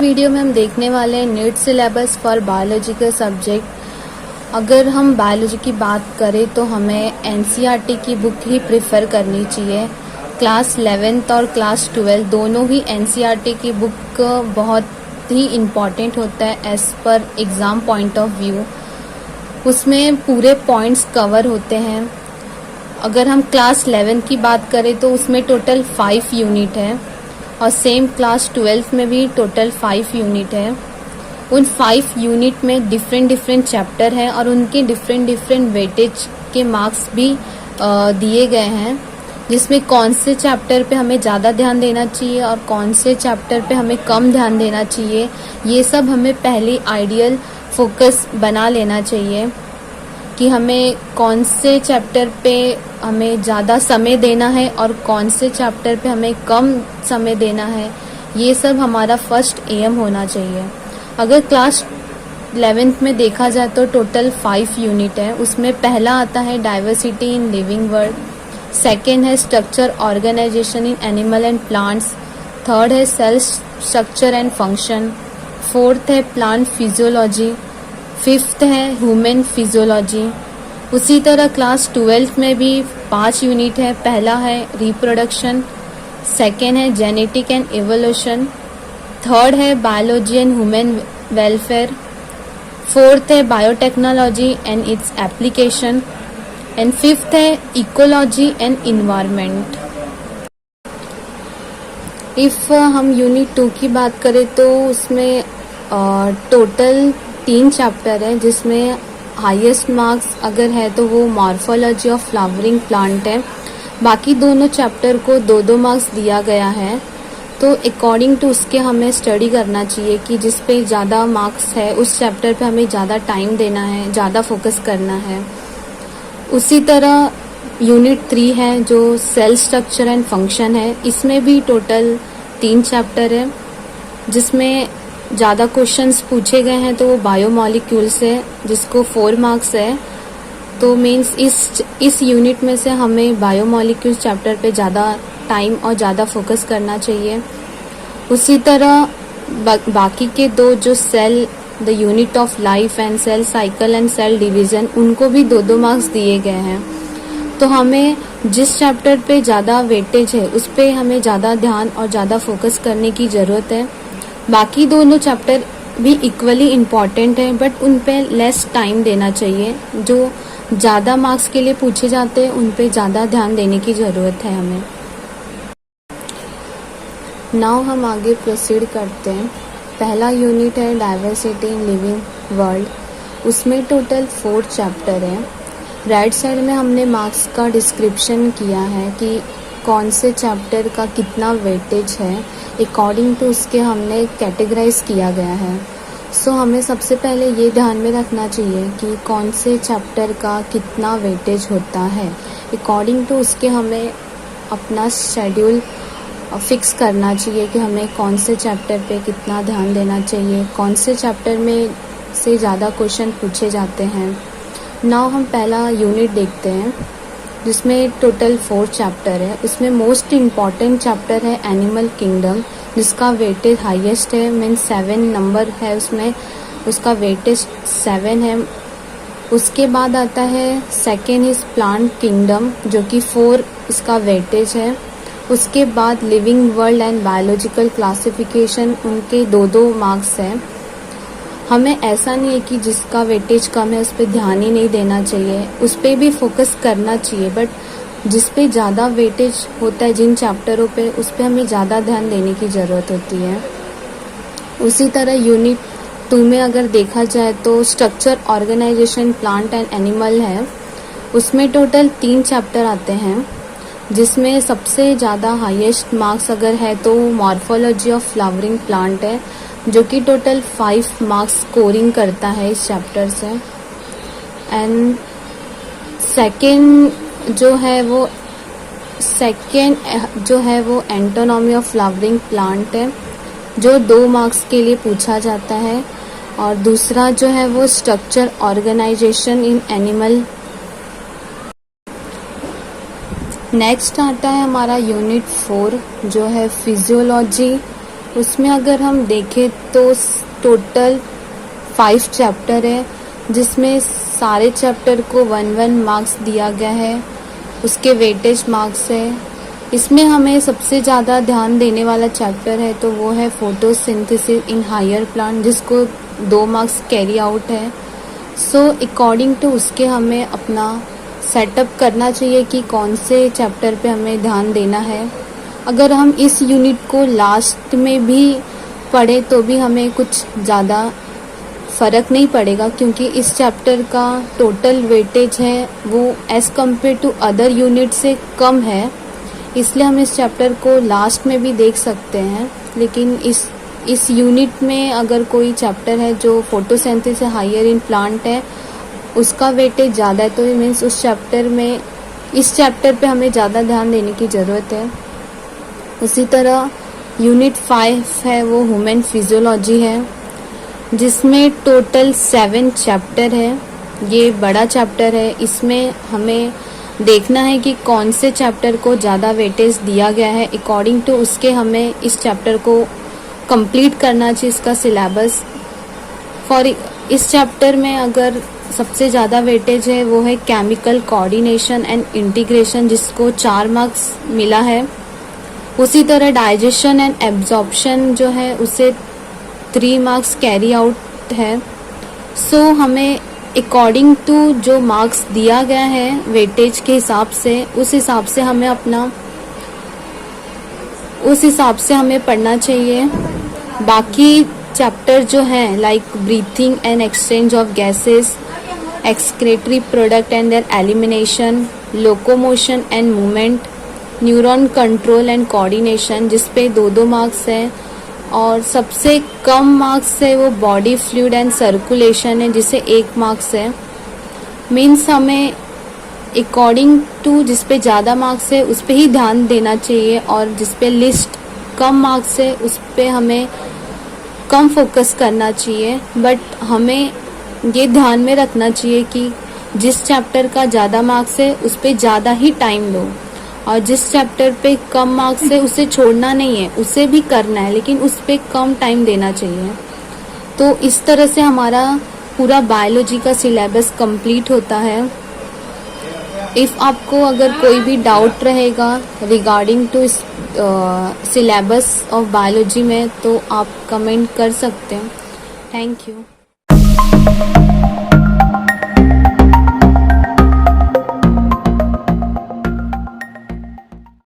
Video में हम देखने वाले हैं नीट सिलेबस फॉर बायोलॉजी के सब्जेक्ट। अगर हम बायोलॉजी की बात करें तो हमें एनसीईआरटी की बुक ही प्रेफर करनी चाहिए। क्लास 11th और क्लास 12 दोनों ही एनसीईआरटी की बुक बहुत ही इम्पॉर्टेंट होता है as per exam point of view. उसमें पूरे पॉइंट्स कवर होते हैं। अगर हम क्लास 11 की बात करें तो उसमें टोटल 5 यूनिट है और सेम क्लास 12 में भी टोटल 5 यूनिट है। उन 5 यूनिट में डिफरेंट चैप्टर हैं और उनके डिफरेंट वेटेज के मार्क्स भी दिए गए हैं, जिसमें कौन से चैप्टर पे हमें ज़्यादा ध्यान देना चाहिए और कौन से चैप्टर पे हमें कम ध्यान देना चाहिए। ये सब हमें पहले आइडियल फोकस बना लेना चाहिए कि हमें कौन से चैप्टर पे हमें ज़्यादा समय देना है और कौन से चैप्टर पे हमें कम समय देना है। ये सब हमारा फर्स्ट एम होना चाहिए। अगर क्लास 11th में देखा जाए तो टोटल 5 यूनिट है। उसमें पहला आता है diversity in living world, second है structure organisation in animal and plants, third है cell structure and function, fourth है प्लांट फिजियोलॉजी, फिफ्थ है ह्यूमन फिजियोलॉजी। उसी तरह क्लास 12 में भी 5 यूनिट है। पहला है रिप्रोडक्शन, सेकेंड है जेनेटिक एंड एवोल्यूशन, थर्ड है biology and human welfare, fourth है biotechnology and its application and fifth है इकोलॉजी एंड इन्वायरमेंट। इफ़ हम यूनिट 2 की बात करें तो उसमें टोटल 3 चैप्टर है, जिसमें हाईएस्ट मार्क्स अगर है तो वो मॉर्फोलॉजी ऑफ फ्लावरिंग प्लांट है। बाकी दोनों चैप्टर को 2-2 मार्क्स दिया गया है। तो अकॉर्डिंग टू उसके हमें स्टडी करना चाहिए कि जिस पे ज़्यादा मार्क्स है उस चैप्टर पे हमें ज़्यादा टाइम देना है, ज़्यादा फोकस करना है। उसी तरह यूनिट 3 है जो सेल स्ट्रक्चर एंड फंक्शन है। इसमें भी टोटल 3 चैप्टर है, जिसमें ज़्यादा क्वेश्चंस पूछे गए हैं तो वो बायोमॉलिक्यूल से, जिसको 4 मार्क्स है। तो मीन्स इस यूनिट में से हमें बायोमॉलिक्यूल चैप्टर पे ज़्यादा टाइम और ज़्यादा फोकस करना चाहिए। उसी तरह बाकी के 2 जो cell the unit of life and cell cycle and cell division, उनको भी 2-2 मार्क्स दिए गए हैं। तो हमें जिस चैप्टर पे ज़्यादा वेटेज है उस पे हमें ज़्यादा ध्यान और ज़्यादा फोकस करने की ज़रूरत है। बाकी दोनों चैप्टर भी इक्वली इम्पॉर्टेंट है, बट उन पे लेस टाइम देना चाहिए। जो ज़्यादा मार्क्स के लिए पूछे जाते हैं उन पे ज़्यादा ध्यान देने की ज़रूरत है हमें। नाउ हम आगे प्रोसीड करते हैं। पहला यूनिट है डाइवर्सिटी इन लिविंग वर्ल्ड। उसमें टोटल 4 चैप्टर हैं। राइट साइड में हमने मार्क्स का डिस्क्रिप्शन किया है कि कौन से चैप्टर का कितना वेटेज है। अकॉर्डिंग टू उसके हमने कैटेगराइज किया गया है। सो हमें सबसे पहले ये ध्यान में रखना चाहिए कि कौन से चैप्टर का कितना वेटेज होता है। अकॉर्डिंग टू उसके हमें अपना शेड्यूल फिक्स करना चाहिए कि हमें कौन से चैप्टर पे कितना ध्यान देना चाहिए, कौन से चैप्टर में से ज़्यादा क्वेश्चन पूछे जाते हैं। नाउ हम पहला यूनिट देखते हैं, जिसमें टोटल 4 चैप्टर है। उसमें मोस्ट इम्पॉर्टेंट चैप्टर है एनिमल किंगडम, जिसका वेटेज हाईएस्ट है, मीन 7 नंबर है उसमें, उसका वेटेज 7 है। उसके बाद आता है सेकेंड इज प्लांट किंगडम, जो कि 4 इसका वेटेज है। उसके बाद living world and biological classification, उनके 2-2 मार्क्स हैं। हमें ऐसा नहीं है कि जिसका वेटेज कम है उस पर ध्यान ही नहीं देना चाहिए, उस पर भी फोकस करना चाहिए, बट जिस पे ज़्यादा वेटेज होता है जिन चैप्टरों पे, उस पर हमें ज़्यादा ध्यान देने की ज़रूरत होती है। उसी तरह यूनिट 2 में अगर देखा जाए तो structure organisation plant and animal है। उसमें टोटल 3 चैप्टर आते हैं, जिसमें सबसे ज़्यादा हाईएस्ट मार्क्स अगर है तो मॉर्फोलॉजी ऑफ फ्लावरिंग प्लांट है, जो कि टोटल 5 मार्क्स स्कोरिंग करता है इस चैप्टर से। एंड सेकेंड जो है वो एंटोनॉमी ऑफ फ्लावरिंग प्लांट है, जो 2 मार्क्स के लिए पूछा जाता है। और दूसरा जो है वो structure organisation in animal. Next आता है हमारा यूनिट 4, जो है फिजियोलॉजी उसमें अगर हम देखें तो टोटल 5 चैप्टर है, जिसमें सारे चैप्टर को 1-1 मार्क्स दिया गया है। उसके वेटेज मार्क्स है। इसमें हमें सबसे ज़्यादा ध्यान देने वाला चैप्टर है तो वो है फोटोसिंथेसिस इन हायर प्लांट, जिसको 2 मार्क्स कैरी आउट है। सो अकॉर्डिंग टू उसके हमें अपना सेटअप करना चाहिए कि कौन से चैप्टर पे हमें ध्यान देना है। अगर हम इस यूनिट को लास्ट में भी पढ़े तो भी हमें कुछ ज़्यादा फ़र्क नहीं पड़ेगा, क्योंकि इस चैप्टर का टोटल वेटेज है वो as compare to other unit से कम है, इसलिए हम इस चैप्टर को लास्ट में भी देख सकते हैं। लेकिन इस यूनिट में अगर कोई चैप्टर है जो फोटोसिंथेसिस हायर इन प्लांट है, उसका वेटेज ज़्यादा है, तो मीन्स इस चैप्टर पे हमें ज़्यादा ध्यान देने की ज़रूरत है। उसी तरह यूनिट 5 है वो ह्यूमन फिजियोलॉजी है, जिसमें टोटल 7 चैप्टर है। ये बड़ा चैप्टर है। इसमें हमें देखना है कि कौन से चैप्टर को ज़्यादा वेटेज दिया गया है। अकॉर्डिंग टू उसके हमें इस चैप्टर को कंप्लीट करना चाहिए, इसका सिलेबस। इस चैप्टर में अगर सबसे ज़्यादा वेटेज है वो है केमिकल कोऑर्डिनेशन एंड इंटीग्रेशन, जिसको 4 मार्क्स मिला है। उसी तरह डाइजेशन एंड एब्जॉर्प्शन जो है उसे 3 मार्क्स कैरी आउट है। सो हमें अकॉर्डिंग टू जो मार्क्स दिया गया है वेटेज के हिसाब से, उस हिसाब से हमें पढ़ना चाहिए। बाकी चैप्टर जो हैं like breathing and exchange of gases, excretory product and there elimination, locomotion and movement, neuron control and coordination, जिस पे 2-2 मार्क्स हैं। और सबसे कम मार्क्स है वो बॉडी फ्लूइड एंड सर्कुलेशन है, जिसे 1 मार्क्स है। मीन्स हमें अकॉर्डिंग टू जिस पे ज़्यादा मार्क्स है उस पे ही ध्यान देना चाहिए, और जिस पे लिस्ट कम मार्क्स है उस पे हमें कम फोकस करना चाहिए। बट हमें ये ध्यान में रखना चाहिए कि जिस चैप्टर का ज़्यादा मार्क्स है उस पे ज़्यादा ही टाइम लो, और जिस चैप्टर पे कम मार्क्स है उसे छोड़ना नहीं है, उसे भी करना है, लेकिन उस पे कम टाइम देना चाहिए। तो इस तरह से हमारा पूरा बायोलॉजी का सिलेबस कंप्लीट होता है। इफ़ आपको अगर कोई भी डाउट रहेगा रिगार्डिंग टू इस सिलेबस ऑफ बायोलॉजी में, तो आप कमेंट कर सकते हैं। Thank you.